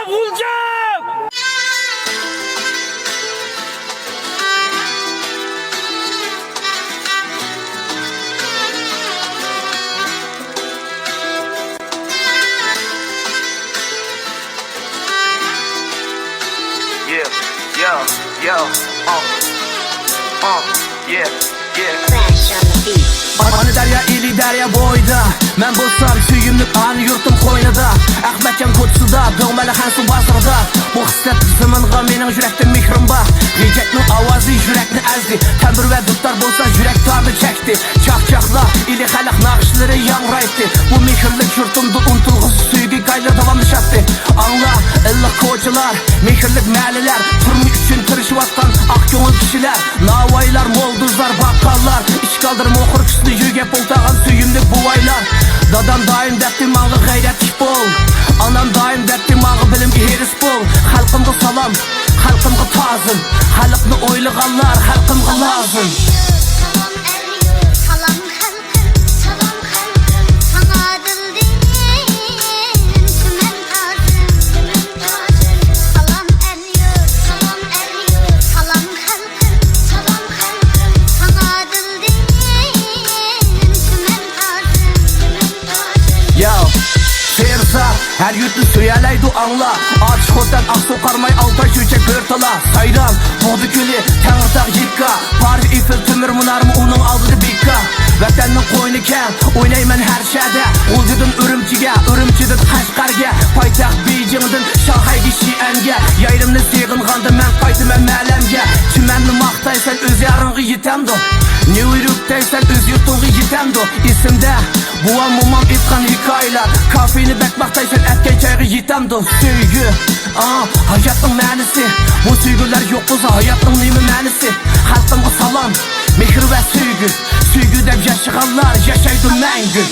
Ulcan! Anı derya ili derya boyda Men bolsam süyümlük anı yurtum koynada Ahmetcan kutsuda Döğmeli hansu basırda Bu hisset zımınğa menin yürekte mihrim ba Geceknin avazı yürekni ezdi Tembir ve dutlar bolsa yürek tardı çekti Çakçakla ili xalq nağışları yanraydı Bu mihirlik yurtumdu untulğuz süygi kayla davamlı şattı Anla ıllık koçular Mihirlik məliler Turmuş üçün tırışıvattan ak gönül kişiler Navaylar, molduzlar, bakkallar İş kaldırma okur küslü yüge poltağın süyümlük buvaylar Dadam daim dertli mağı gayretlik bol Anam daim dertli mağı bilimgi heris bol Halkımgı salam, halkımgı tazım Halıkны oyluğanlar, halkımgı lazım Her yütlü söyeleydu anla Ağaç kodan aksu karmay alta şüçek börtala Sayran, boğdu külü, tağırtaq yipka Paris Eiffel tümür mınarımı onun aldığı bikka Vətənin koynu ken, oynayman her şeyde Uldudun ürümçige, ürümçidin Kaşgarge Paytaq Beijing'din Şahaygi Şienge Yayrımni seyğinğandı men qaytımən mələmge Çimenli maqtaysan öz yarınğı yitemdo Ne uyruktaysan öz yurtunğu yitemdo İsimde buam mumam etkan hikayeler Kafeni bekmaktaysan etken çayğı yitemdo Süygü, hayatın mənisi Bu süygüler yok olsa hayatın neymi mənisi Halkımı salam, mehir ve süygü Süygü dep yaşıqanlar yaşaydı məngü